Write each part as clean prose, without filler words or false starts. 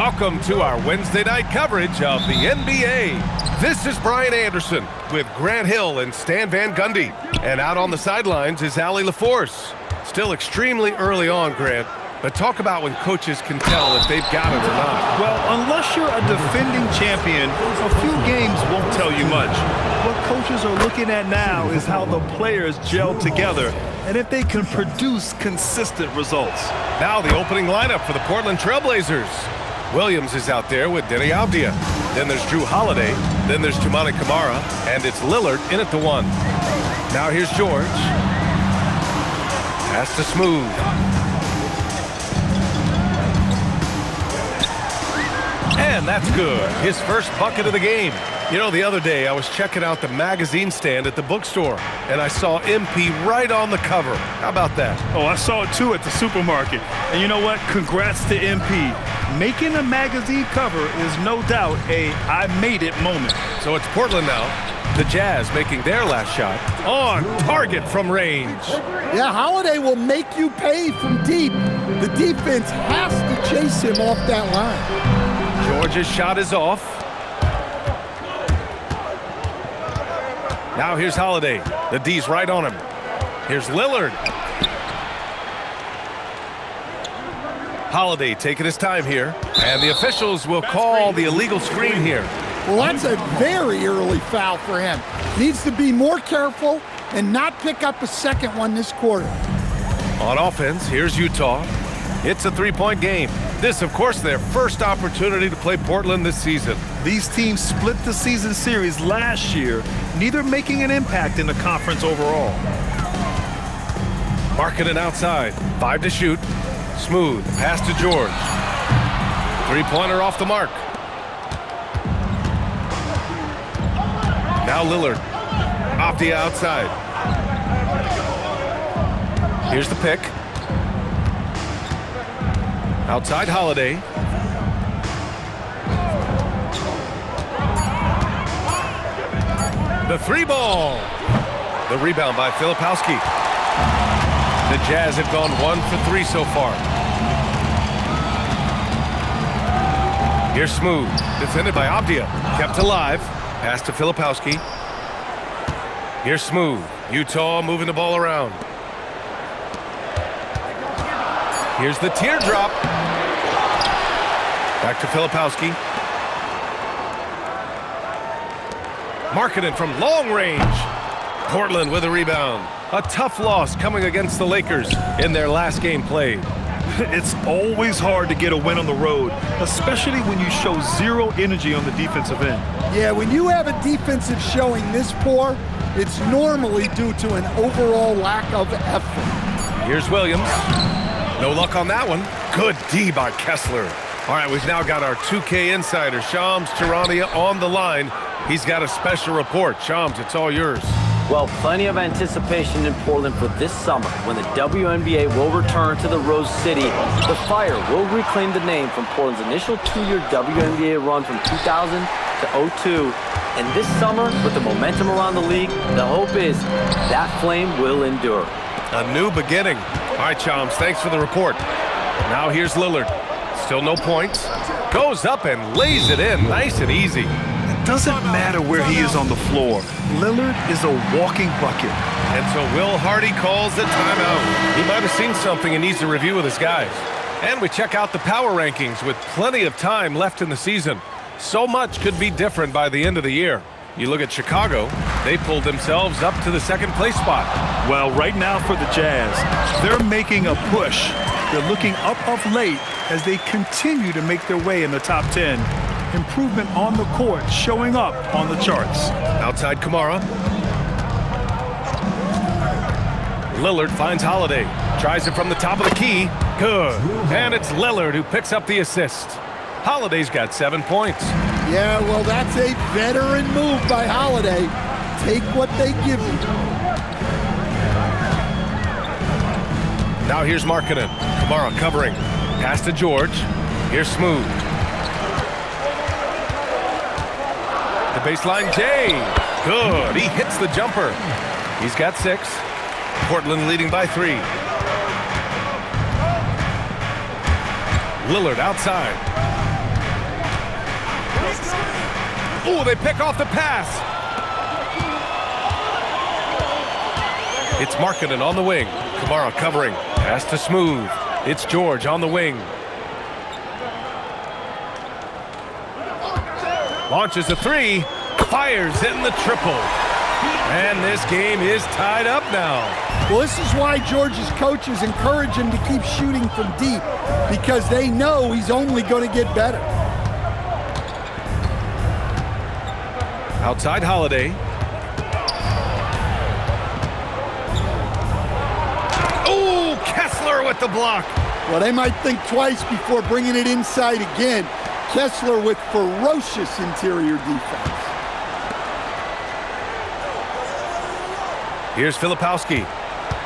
Welcome to our Wednesday night coverage of the NBA. This is Brian Anderson with Grant Hill and Stan Van Gundy. And out on the sidelines is Allie LaForce. Still extremely early on, Grant, but talk about when coaches can tell if they've got it or not. Well, unless you're a defending champion, a few games won't tell you much. What coaches are looking at now is how the players gel together and if they can produce consistent results. Now the opening lineup for the Portland Trailblazers. Williams is out there with Denny Avdia. Then there's Drew Holiday. Then there's Toumani Camara. And it's Lillard in at the 1. Now here's George. Pass to Smooth. And that's good. His first bucket of the game. You know, the other day I was checking out the magazine stand at the bookstore, and I saw MP right on the cover. How about that? Oh, I saw it too at the supermarket. And you know what? Congrats to MP. Making a magazine cover is no doubt a I made it moment. So it's Portland now. The Jazz making their last shot on target from range. Yeah, Holiday will make you pay from deep. The defense has to chase him off that line. George's shot is off. Now here's Holiday. The D's right on him. Here's Lillard. Holiday taking his time here. And the officials will call the illegal screen here. Well, that's a very early foul for him. Needs to be more careful and not pick up a second one this quarter. On offense, here's Utah. It's a three-point game. This, of course, their first opportunity to play Portland this season. These teams split the season series last year, neither making an impact in the conference overall. Markkanen outside. 5 to shoot. Smooth. Pass to George. Three-pointer off the mark. Now Lillard. Off the outside. Here's the pick. Outside Holiday. The three ball. The rebound by Filipowski. The Jazz have gone 1 for 3 so far. Here's Smooth. Defended by Avdia. Kept alive. Pass to Filipowski. Here's Smooth. Utah moving the ball around. Here's the teardrop. Back to Filipowski. Markkanen from long range. Portland with a rebound. A tough loss coming against the Lakers in their last game played. It's always hard to get a win on the road, especially when you show zero energy on the defensive end. Yeah, when you have a defensive showing this poor, it's normally due to an overall lack of effort. Here's Williams. No luck on that one. Good D by Kessler. All right, we've now got our 2K insider, Shams Charania, on the line. He's got a special report. Shams, it's all yours. Well, plenty of anticipation in Portland for this summer when the WNBA will return to the Rose City. The Fire will reclaim the name from Portland's initial 2-year WNBA run from 2000 to 2002. And this summer, with the momentum around the league, the hope is that flame will endure. A new beginning. All right, Shams, thanks for the report. Now here's Lillard. Still no points. Goes up and lays it in nice and easy. It doesn't matter where he is on the floor. Lillard is a walking bucket. And so Will Hardy calls the timeout. He might have seen something and needs to review with his guys. And we check out the power rankings with plenty of time left in the season. So much could be different by the end of the year. You look at Chicago, they pulled themselves up to the second place spot. Well, right now for the Jazz, they're making a push. They're looking up of late as they continue to make their way in the top 10. Improvement on the court showing up on the charts. Outside Camara. Lillard finds Holiday. Tries it from the top of the key. Good. And it's Lillard who picks up the assist. Holiday's got 7 points. Yeah, well, that's a veteran move by Holiday. Take what they give you. Now here's Markkanen. Camara covering. Pass to George. Here's Smooth. The baseline, Jay. Good. He hits the jumper. He's got 6. Portland leading by 3. Lillard outside. Oh, they pick off the pass. It's Markkanen on the wing. Kamara covering. Pass to Smooth. It's George on the wing. Launches a three. Fires in the triple. And this game is tied up now. Well, this is why George's coaches encourage him to keep shooting from deep, because they know he's only going to get better. Outside Holiday. Oh, Kessler with the block. Well, they might think twice before bringing it inside again. Kessler with ferocious interior defense. Here's Filipowski.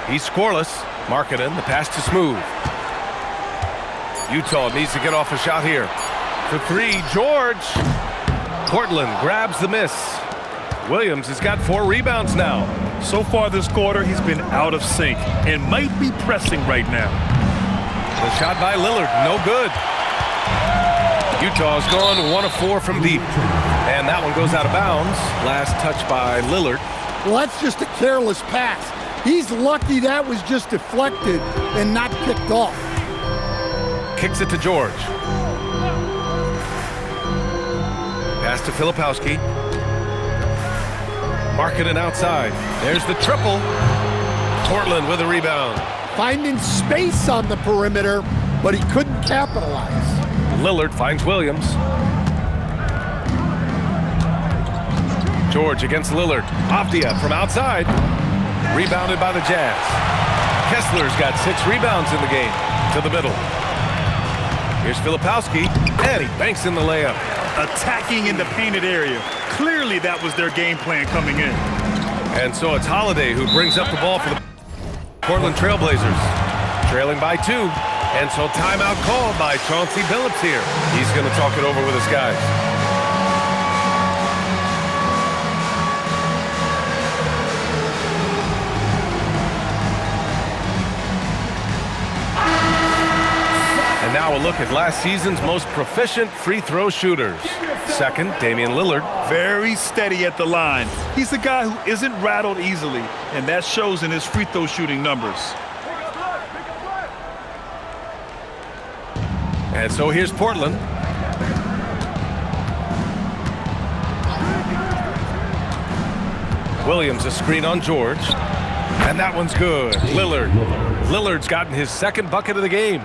He's scoreless. Markkanen, the pass to Smooth. Utah needs to get off a shot here. For three, George. Portland grabs the miss. Williams has got 4 rebounds now. So far this quarter, he's been out of sync and might be pressing right now. The shot by Lillard, no good. Utah's gone 1 of 4 from deep. And that one goes out of bounds. Last touch by Lillard. Well, that's just a careless pass. He's lucky that was just deflected and not picked off. Kicks it to George. Pass to Filipowski. Markkanen outside. There's the triple. Portland with a rebound. Finding space on the perimeter, but he couldn't capitalize. Lillard finds Williams. George against Lillard. Avdia from outside. Rebounded by the Jazz. Kessler's got 6 rebounds in the game. To the middle. Here's Filipowski. And he banks in the layup. Attacking in the painted area. Clearly that was their game plan coming in. And so it's Holiday who brings up the ball for the Portland Trailblazers. Trailing by 2. And so timeout called by Chauncey Billups here. He's going to talk it over with his guys. And now a look at last season's most proficient free throw shooters. Second, Damian Lillard. Very steady at the line. He's the guy who isn't rattled easily, and that shows in his free throw shooting numbers. And so here's Portland. Williams a screen on George. And that one's good. Lillard's gotten his 2nd bucket of the game.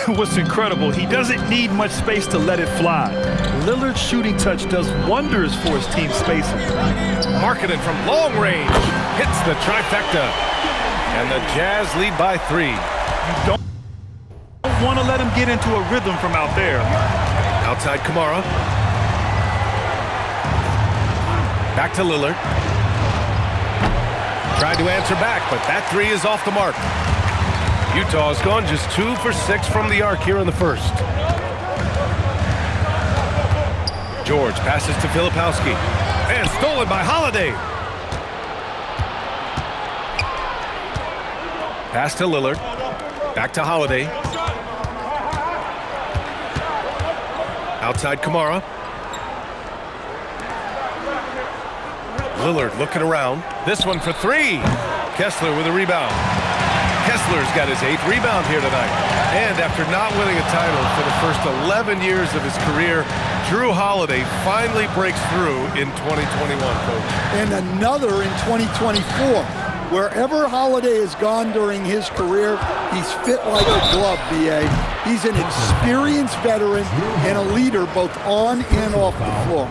What's incredible, he doesn't need much space to let it fly. Lillard's shooting touch does wonders for his team's spacing. Markkanen from long range hits the trifecta. And the Jazz lead by 3. You don't want to let him get into a rhythm from out there. Outside Kamara. Back to Lillard. Tried to answer back, but that 3 is off the mark. Utah's gone just 2 for 6 from the arc here in the first. George passes to Filipowski. And stolen by Holiday. Pass to Lillard. Back to Holiday. Outside Kamara. Lillard looking around. This one for 3. Kessler with a rebound. Kessler's got his 8th rebound here tonight. And after not winning a title for the first 11 years of his career, Jrue Holiday finally breaks through in 2021, Coach. And another in 2024. Wherever Holiday has gone during his career, he's fit like a glove, B.A. He's an experienced veteran and a leader both on and off the floor.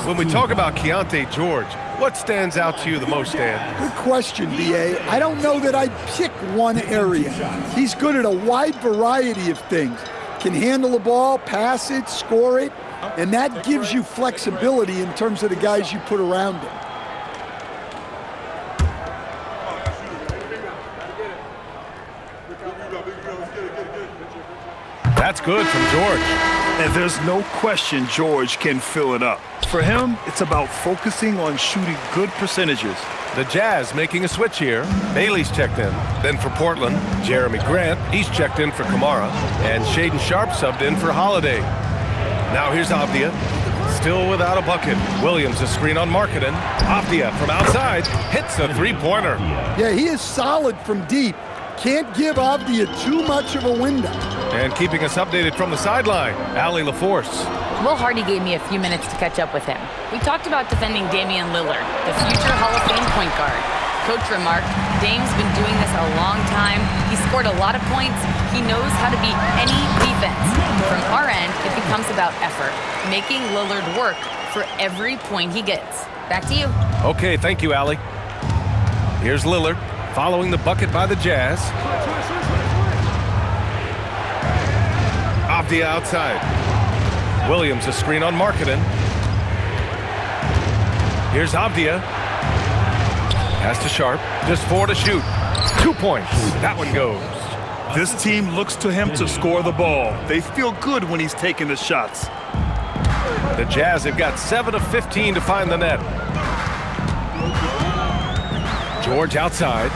When we talk about Keyonte George, what stands out to you the most, Dan? Good question, B.A. I don't know that I'd pick one area. He's good at a wide variety of things. Can handle the ball, pass it, score it, and that gives you flexibility in terms of the guys you put around him. That's good from George. And there's no question George can fill it up. For him, it's about focusing on shooting good percentages. The Jazz making a switch here. Bailey's checked in. Then for Portland, Jeremy Grant. He's checked in for Kamara. And Shaedon Sharpe subbed in for Holiday. Now here's Avdia. still without a bucket. Williams a screen on Markkanen. Avdia from outside hits a three-pointer. Yeah, he is solid from deep. Can't give Avdia too much of a window. And keeping us updated from the sideline, Allie LaForce. Will Hardy gave me a few minutes to catch up with him. We talked about defending Damian Lillard, the future Hall of Fame point guard. Coach remarked, Dame's been doing this a long time. He scored a lot of points. He knows how to beat any defense. From our end, it becomes about effort, making Lillard work for every point he gets. Back to you. Okay, thank you, Allie. Here's Lillard following the bucket by the Jazz. Avdia outside. Williams a screen on Markkanen. Here's Avdia. Pass to Sharp. Just 4 to shoot. 2 points. That one goes. This team looks to him to score the ball. They feel good when he's taking the shots. The Jazz have got 7 of 15 to find the net. George outside.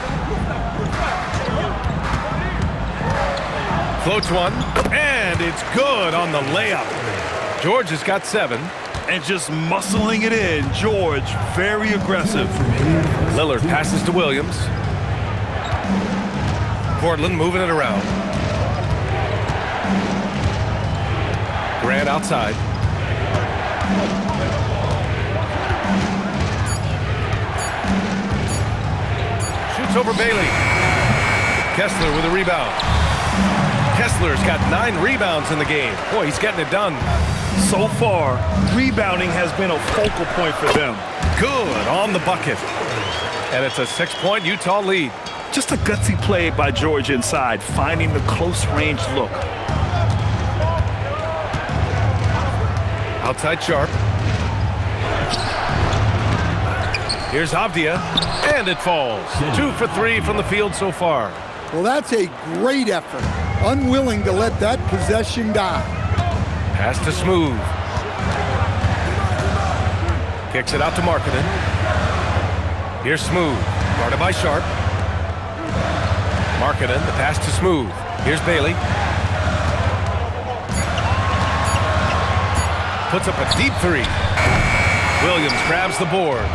Floats one, and it's good on the layup. George has got 7. And just muscling it in, George, very aggressive. Lillard passes to Williams. Portland moving it around. Grant outside. Shoots over Bailey. Kessler with a rebound. Kessler's got 9 rebounds in the game. Boy, he's getting it done. So far, rebounding has been a focal point for them. Good on the bucket. And it's a 6-point Utah lead. Just a gutsy play by George inside, finding the close-range look. Outside Sharp. Here's Avdia, and it falls. 2 for 3 from the field so far. Well, that's a great effort. Unwilling to let that possession die. Pass to Smooth. Kicks it out to Markkanen. Here's Smooth, guarded by Sharp. Markkanen, the pass to Smooth. Here's Bailey. Puts up a deep 3. Williams grabs the board.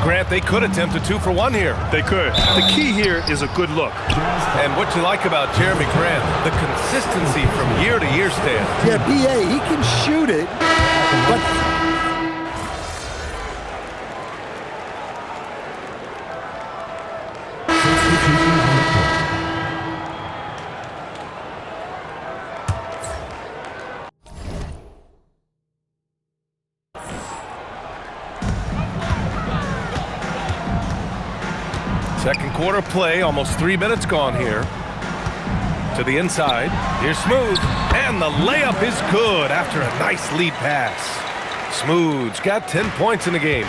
Grant, they could attempt a 2 for 1 here. They could. The key here is a good look. And what you like about Jeremy Grant, the consistency from year to year, Stan. Yeah, B.A., he can shoot it, but second quarter play, almost 3 minutes gone here. To the inside, here's Smooth, and the layup is good after a nice lead pass. Smooth's got 10 points in the game.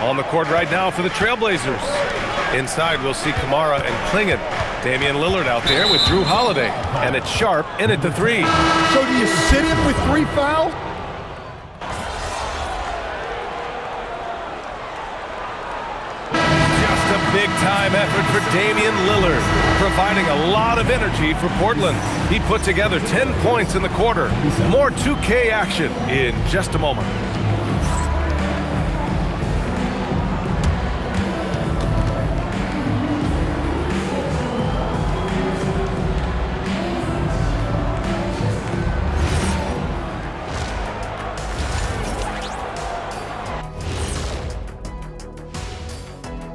On the court right now for the Trailblazers. Inside, we'll see Kamara and Klingon. Damian Lillard out there with Drew Holiday, and it's Sharp in at the 3. so do you sit him with 3 fouls? Big-time effort for Damian Lillard, providing a lot of energy for Portland. He put together 10 points in the quarter. More 2K action in just a moment.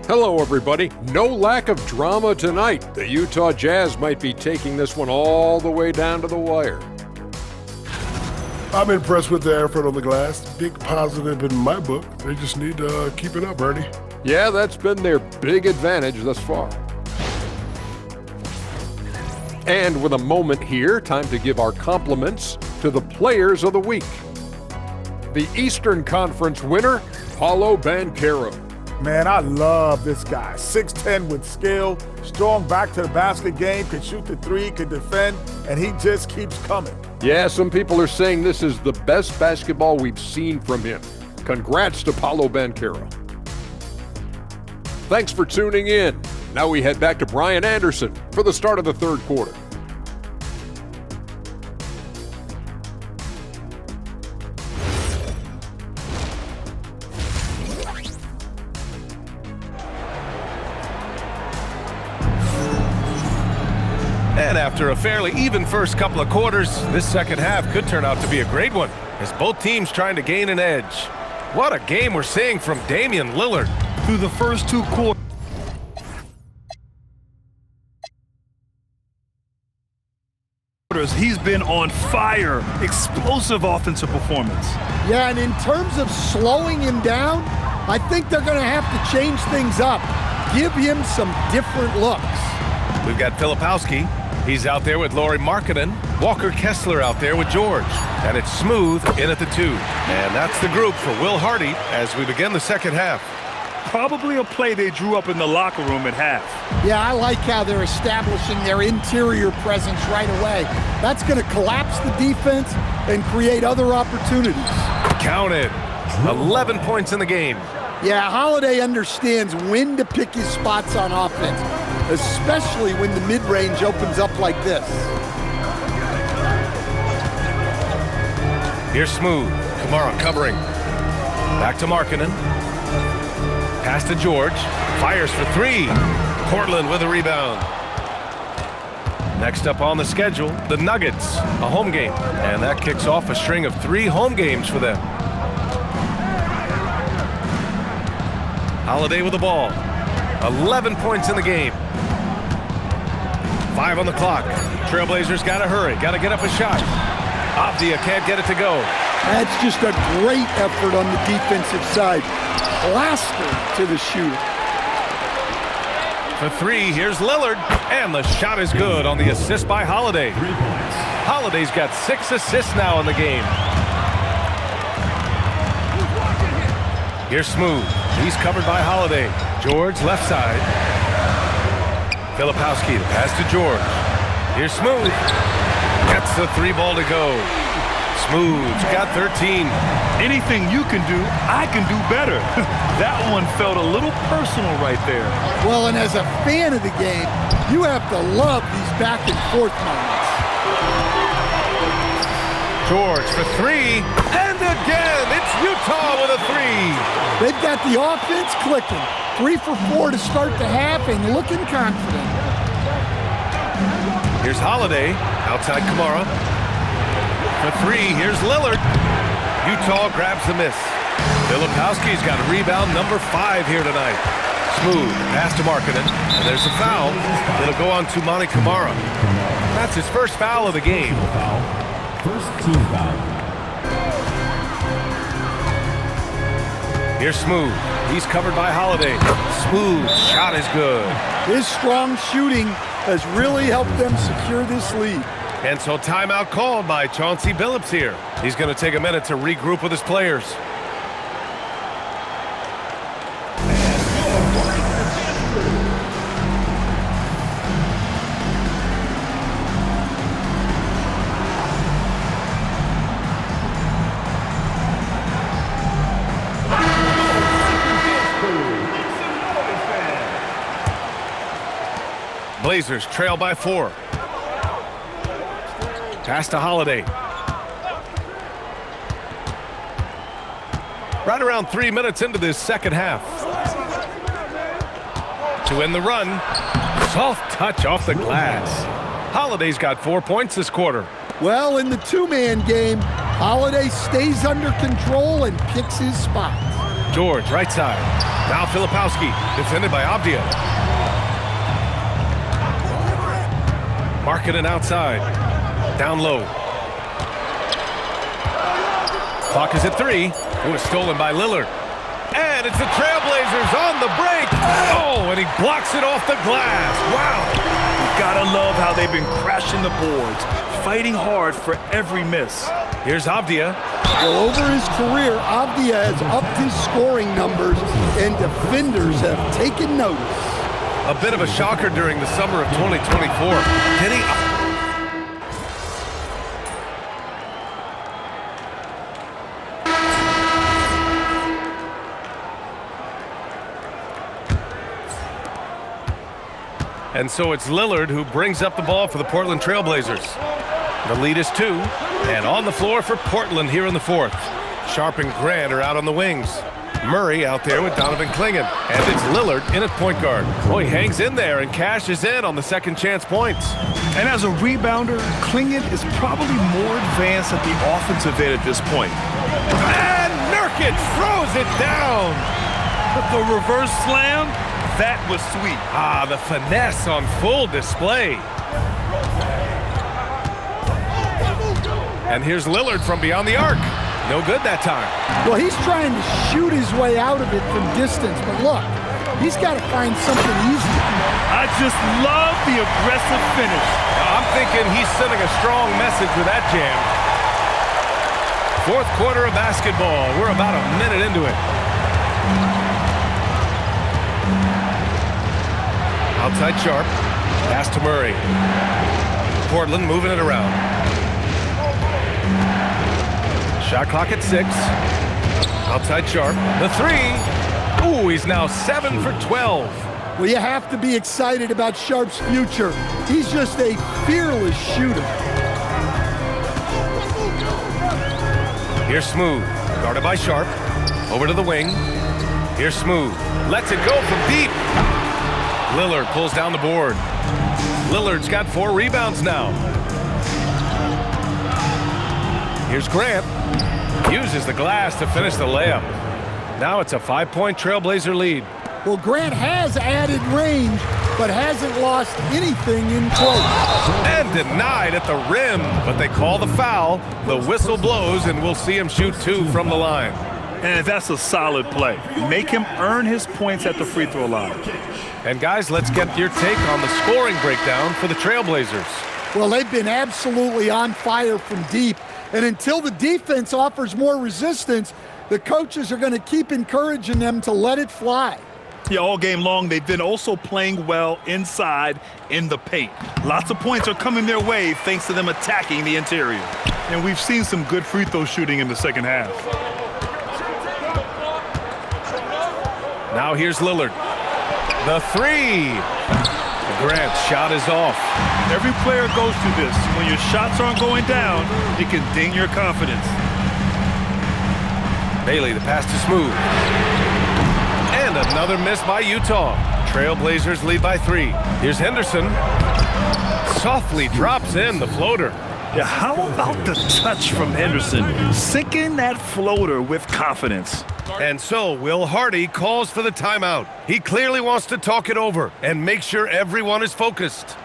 Hello, everybody. No lack of drama tonight. The Utah Jazz might be taking this one all the way down to the wire. I'm impressed with the effort on the glass. Big positive in my book. They just need to keep it up, Ernie. Yeah, that's been their big advantage thus far. And with a moment here, time to give our compliments to the players of the week. The Eastern Conference winner, Paolo Banchero. Man, I love this guy. 6'10" with skill, strong back-to-the-basket game, can shoot the 3, can defend, and he just keeps coming. Yeah, some people are saying this is the best basketball we've seen from him. Congrats to Paolo Banchero. Thanks for tuning in. Now we head back to Brian Anderson for the start of the third quarter. And after a fairly even first couple of quarters, this second half could turn out to be a great one, as both teams trying to gain an edge. What a game we're seeing from Damian Lillard. Through the first 2 quarters, he's been on fire. Explosive offensive performance. Yeah, and in terms of slowing him down, I think they're going to have to change things up. Give him some different looks. We've got Filipowski. He's out there with Lauri Markkanen. Walker Kessler out there with George. And it's Smooth in at the 2. And that's the group for Will Hardy as we begin the second half. Probably a play they drew up in the locker room at half. Yeah, I like how they're establishing their interior presence right away. That's going to collapse the defense and create other opportunities. Counted. 11 points in the game. Yeah, Holiday understands when to pick his spots on offense, especially when the mid-range opens up like this. Here's Smooth. Kamara covering. Back to Markkanen. Pass to George. Fires for 3. Portland with a rebound. Next up on the schedule, the Nuggets, a home game. And that kicks off a string of 3 home games for them. Holiday with the ball. 11 points in the game. 5 on the clock. Trailblazers got to hurry. Got to get up a shot. Avdia can't get it to go. That's just a great effort on the defensive side. Plaster to the shooter. For 3, here's Lillard. And the shot is good on the assist by Holiday. Holiday's got 6 assists now in the game. Here's Smooth. He's covered by Holiday. George, left side. Filipowski, the pass to George. Here's Smooth. Gets the 3 ball to go. Smooth's got 13. Anything you can do, I can do better. That one felt a little personal right there. Well, and as a fan of the game, you have to love these back and forth moments. George for 3. And again, it's Utah with a 3. They've got the offense clicking. 3 for 4 to start the half and looking confident. Here's Holiday, outside Kamara. For 3, here's Lillard. Utah grabs the miss. Filipowski's got a rebound number 5 here tonight. Smooth, pass to Markkanen, and there's a foul. It'll go on to Monty Kamara. That's his first foul of the game. First team foul. Here's Smooth. He's covered by Holiday. Smooth shot is good. His strong shooting has really helped them secure this lead. And so timeout called by Chauncey Billups here. He's going to take a minute to regroup with his players. Blazers trail by 4. Pass to Holiday. Right around 3 minutes into this second half. To end the run. Soft touch off the glass. Holiday's got 4 points this quarter. Well, in the 2-man game, Holiday stays under control and picks his spots. George, right side. Now Filipowski, defended by Avdia. Markkanen outside. Down low. Clock is at 3. It was stolen by Lillard. And it's the Trailblazers on the break. Oh, and he blocks it off the glass. Wow. You gotta love how they've been crashing the boards, fighting hard for every miss. Here's Avdia. Well, over his career, Avdia has upped his scoring numbers, and defenders have taken notice. A bit of a shocker during the summer of 2024. Did he? And so it's Lillard who brings up the ball for the Portland Trailblazers. The lead is 2, and on the floor for Portland here in the 4th. Sharp and Grant are out on the wings. Murray out there with Donovan Clingan. And it's Lillard in at point guard. Oh, he hangs in there and cashes in on the second chance points. And as a rebounder, Clingan is probably more advanced at the offensive end at this point. And Nurkic throws it down. But the reverse slam, that was sweet. Ah, the finesse on full display. And here's Lillard from beyond the arc. No good that time. Well, he's trying to shoot his way out of it from distance, but look, he's got to find something easy. I just love the aggressive finish. I'm thinking he's sending a strong message with that jam. Fourth quarter of basketball. We're about a minute into it. Outside Sharp. Pass to Murray. Portland moving it around. Shot clock at 6. Outside Sharp. The 3. Ooh, he's now 7 for 12. Well, you have to be excited about Sharp's future. He's just a fearless shooter. Here's Smooth. Guarded by Sharp. Over to the wing. Here's Smooth. Lets it go from deep. Lillard pulls down the board. Lillard's got 4 rebounds now. Here's Grant. Uses the glass to finish the layup. Now it's a 5-point Trailblazer lead. Well, Grant has added range, but hasn't lost anything in close. And denied at the rim, but they call the foul. The whistle blows, and we'll see him shoot 2 from the line. And that's a solid play. Make him earn his points at the free throw line. And guys, let's get your take on the scoring breakdown for the Trailblazers. Well, they've been absolutely on fire from deep. And until the defense offers more resistance, the coaches are going to keep encouraging them to let it fly. Yeah, all game long, they've been also playing well inside in the paint. Lots of points are coming their way thanks to them attacking the interior. And we've seen some good free throw shooting in the second half. Now here's Lillard. The 3. Grant's shot is off. Every player goes through this. When your shots aren't going down, it can ding your confidence. Bailey, the pass to Smooth. And another miss by Utah. Trailblazers lead by 3. Here's Henderson. Softly drops in the floater. Yeah, how about the touch from Henderson? Sinking that floater with confidence. And so Will Hardy calls for the timeout. He clearly wants to talk it over and make sure everyone is focused.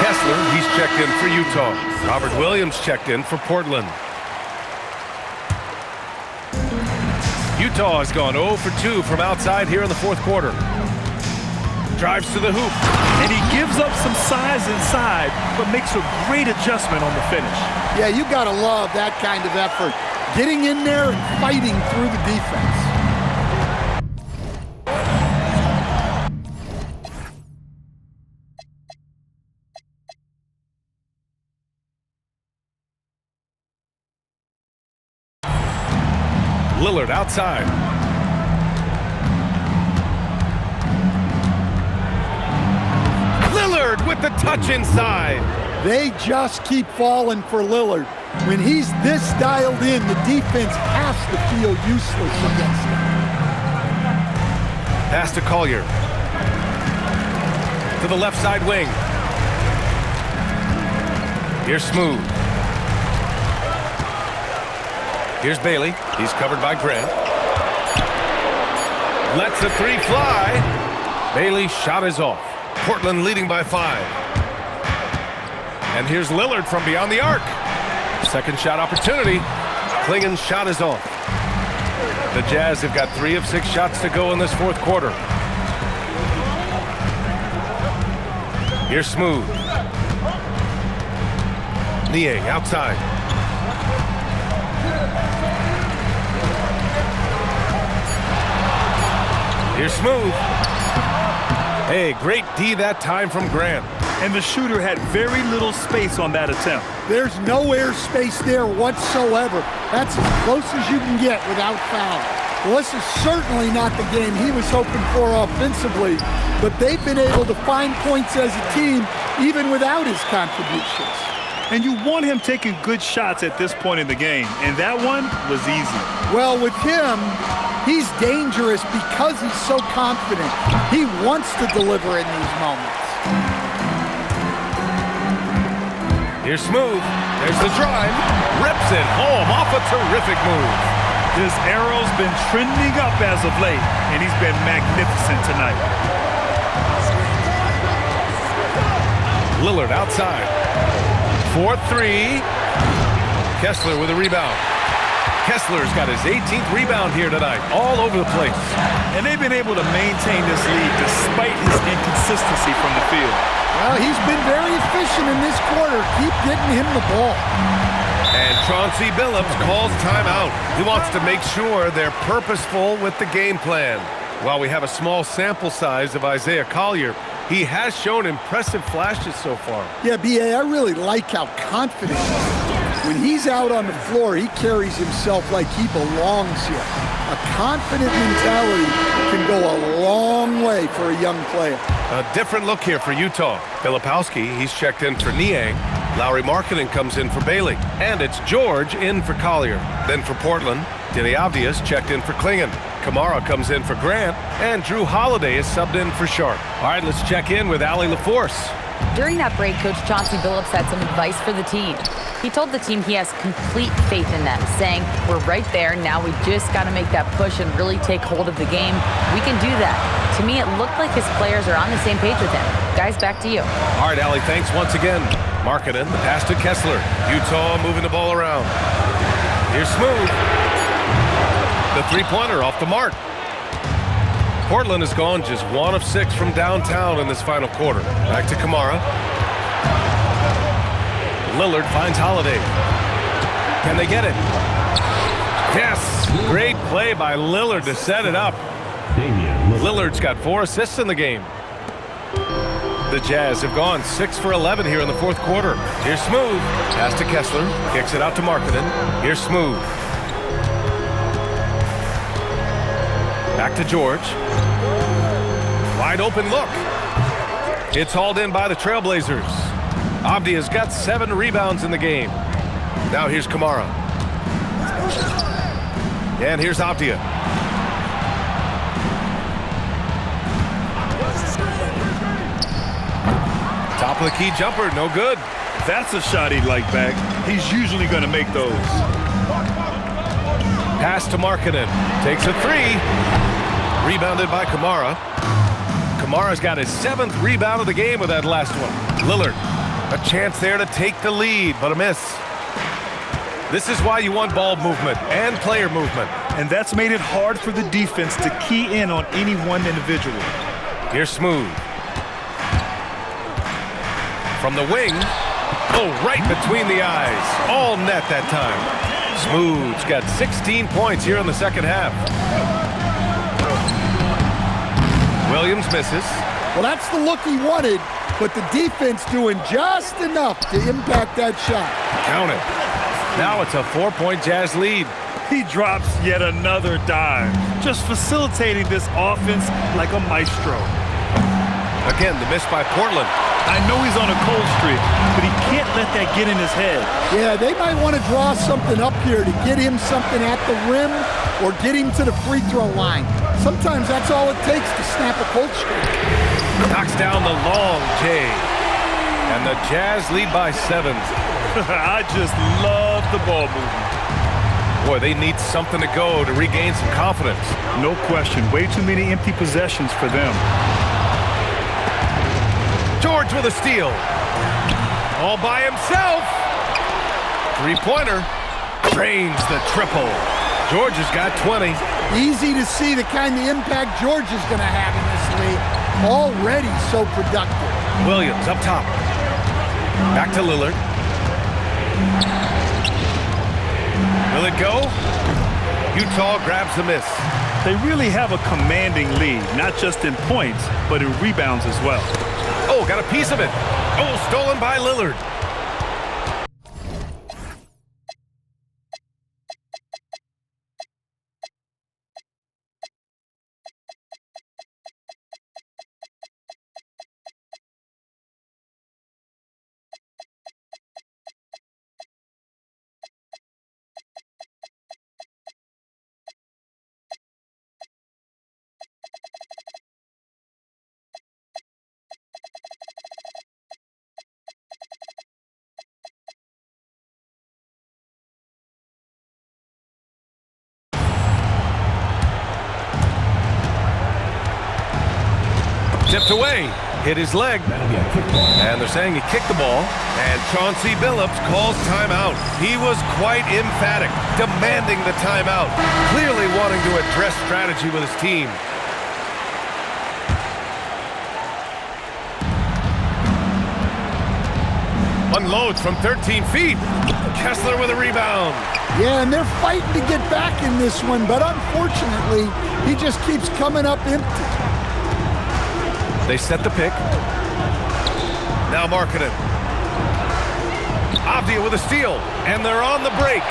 Kessler, he's checked in for Utah. Robert Williams checked in for Portland. Utah has gone 0 for 2 from outside here in the fourth quarter. Drives to the hoop. And he gives up some size inside, but makes a great adjustment on the finish. Yeah, you got to love that kind of effort. Getting in there and fighting through the defense. Lillard outside. Lillard with the touch inside. They just keep falling for Lillard. When he's this dialed in, the defense has to feel useless against him. Pass to Collier. To the left side wing. Here's Smooth. Here's Bailey. He's covered by Grant. Lets the 3 fly. Bailey's shot is off. Portland leading by 5. And here's Lillard from beyond the arc. Second shot opportunity. Clingan's shot is off. The Jazz have got 3 of 6 shots to go in this fourth quarter. Here's Smooth. Niang outside. Here's Smooth. Hey, great D that time from Grant. And the shooter had very little space on that attempt. There's no air space there whatsoever. That's as close as you can get without foul. Well, this is certainly not the game he was hoping for offensively, but they've been able to find points as a team even without his contributions. And you want him taking good shots at this point in the game, and that one was easy. Well, with him, he's dangerous because he's so confident. He wants to deliver in these moments. Here's Smooth. There's the drive. Rips it home off a terrific move. His arrow's been trending up as of late, and he's been magnificent tonight. Lillard outside. 4-3. Kessler with a rebound. Kessler's got his 18th rebound here tonight, all over the place. And they've been able to maintain this lead despite his inconsistency from the field. Well, he's been very efficient in this quarter. Keep getting him the ball. And Chauncey Billups calls timeout. He wants to make sure they're purposeful with the game plan. While we have a small sample size of Isaiah Collier, he has shown impressive flashes so far. Yeah, B.A., I really like how confident he is. When he's out on the floor, he carries himself like he belongs here. A confident mentality can go a long way for a young player. A different look here for Utah. Filipowski, he's checked in for Niang. Lauri Markkanen comes in for Bailey. And it's George in for Collier. Then for Portland, Denny Avdia's checked in for Klingon. Kamara comes in for Grant. And Drew Holiday is subbed in for Sharp. All right, let's check in with Allie LaForce. During that break, Coach Chauncey Billups had some advice for the team. He told the team he has complete faith in them, saying, we're right there, now we just got to make that push and really take hold of the game. We can do that. To me, it looked like his players are on the same page with him. Guys, back to you. All right, Allie, thanks once again. Markkanen, the pass to Kessler. Utah moving the ball around. Here's Smooth. The three-pointer off the mark. Portland has gone just 1 of 6 from downtown in this final quarter. Back to Kamara. Lillard finds Holiday. Can they get it? Yes! Great play by Lillard to set it up. Lillard's got 4 assists in the game. The Jazz have gone 6 for 11 here in the fourth quarter. Here's Smooth. Pass to Kessler. Kicks it out to Markkanen. Here's Smooth. Back to George. Wide open look. It's hauled in by the Trailblazers. Avdia's got 7 rebounds in the game. Now here's Kamara. And here's Avdia. Top of the key jumper, no good. That's a shot he'd like back. He's usually going to make those. Pass to Markkanen. Takes a 3. Rebounded by Kamara. Kamara's got his 7th rebound of the game with that last one. Lillard, a chance there to take the lead, but a miss. This is why you want ball movement and player movement. And that's made it hard for the defense to key in on any one individual. Here's Smooth. From the wing. Oh, right between the eyes. All net that time. Smooth's got 16 points here in the second half. Williams misses. Well, that's the look he wanted, but the defense doing just enough to impact that shot. Count it. Now it's a 4-point Jazz lead. He drops yet another dime, just facilitating this offense like a maestro. Again, the miss by Portland. I know he's on a cold streak, but he can't let that get in his head. Yeah, they might want to draw something up here to get him something at the rim or get him to the free throw line. Sometimes that's all it takes to snap a cold streak. Knocks down the long J. And the Jazz lead by 7. I just love the ball movement. Boy, they need something to go to regain some confidence. No question. Way too many empty possessions for them. George with a steal. All by himself. Three-pointer. Drains the triple. George has got 20. Easy to see the kind of impact George is going to have in this league. Already so productive. Williams up top. Back to Lillard. Will it go? Utah grabs the miss. They really have a commanding lead, not just in points, but in rebounds as well. Oh, got a piece of it. Oh, stolen by Lillard. Tipped away, hit his leg, and they're saying he kicked the ball. And Chauncey Billups calls timeout. He was quite emphatic, demanding the timeout, clearly wanting to address strategy with his team. Unloads from 13 feet. Kessler with a rebound. Yeah, and they're fighting to get back in this one, but unfortunately, he just keeps coming up empty. They set the pick. Now Markkanen. Avdia with a steal, and they're on the break.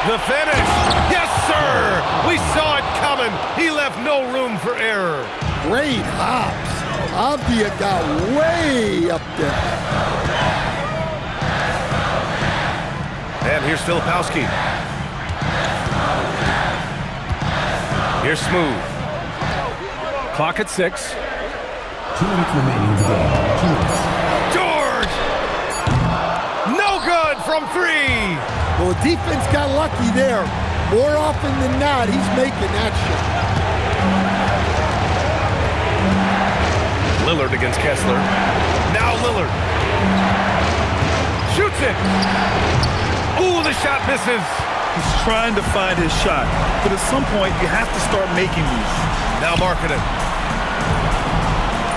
The finish. Yes, sir! We saw it coming. He left no room for error. Great hops. Avdia got way up there. And here's Filipowski. Here's Smooth. Clock at 6. 2 minutes remaining in the game. 2 minutes. George! No good from 3! Well, the defense got lucky there. More often than not, he's making that shot. Lillard against Kessler. Now Lillard. Shoots it! Ooh, the shot misses. He's trying to find his shot, but at some point, you have to start making these. Now Markkanen.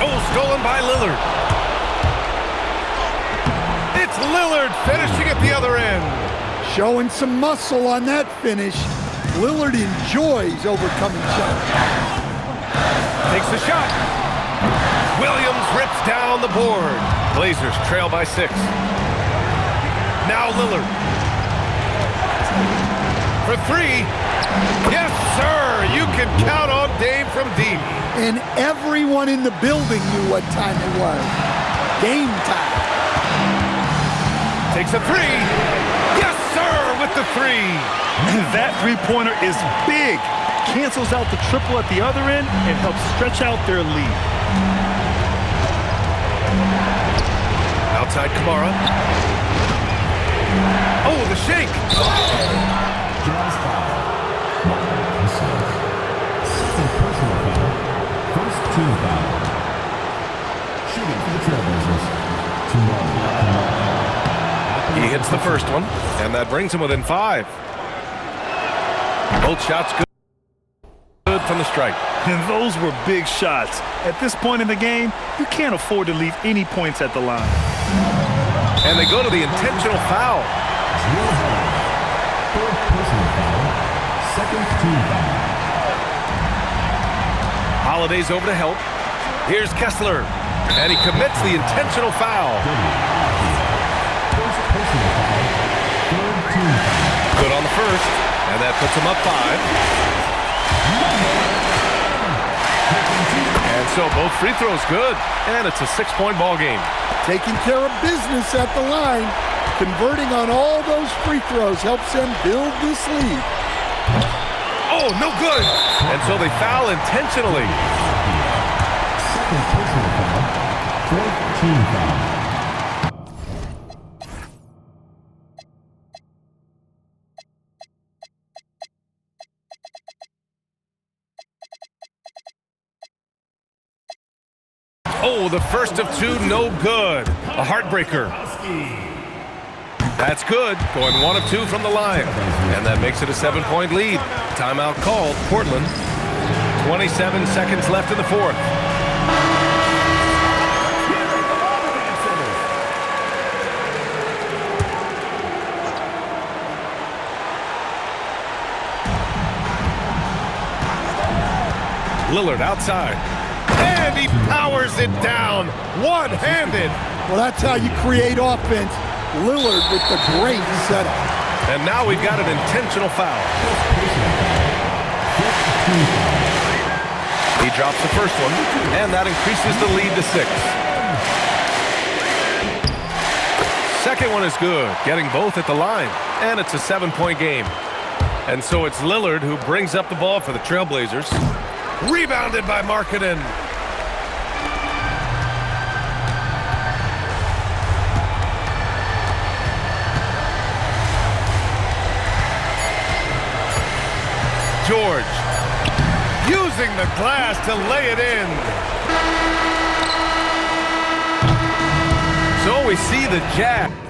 Oh, stolen by Lillard. It's Lillard finishing at the other end. Showing some muscle on that finish. Lillard enjoys overcoming shots. Takes the shot. Williams rips down the board. Blazers trail by 6. Now Lillard. For 3. Yes, sir. You can count on Dame from deep. And everyone in the building knew what time it was. Game time. Takes a 3. Yes, sir, with the 3. That three-pointer is big. Cancels out the triple at the other end and helps stretch out their lead. Outside Kamara. Oh, the shake. Jazz foul. Second personal foul. First team foul. Shooting for the Trailblazers. He hits the first one, and that brings him within 5. Both shots good from the stripe. And those were big shots. At this point in the game, you can't afford to leave any points at the line. And they go to the intentional foul. Third personal foul. Second team foul. Holiday's over to help. Here's Kessler, and he commits the intentional foul. First personal foul. Third team foul. Good on the first, and that puts him up 5. And so both free throws good, and it's a 6-point ball game. Taking care of business at the line. Converting on all those free throws helps them build this lead. Oh, no good! And so they foul intentionally. Second personal foul. Fourth team foul. Oh, the first of 2, no good. A heartbreaker. That's good. Going 1 of 2 from the line. And that makes it a 7-point lead. Timeout called. Portland. 27 seconds left in the 4th. Lillard outside. And he powers it down, one-handed. Well, that's how you create offense. Lillard with the great setup. And now we've got an intentional foul. He drops the first one, and that increases the lead to 6. Second one is good, getting both at the line, and it's a 7-point game. And so it's Lillard who brings up the ball for the Trailblazers. Rebounded by Markkanen. George using the glass to lay it in. So we see the Jazz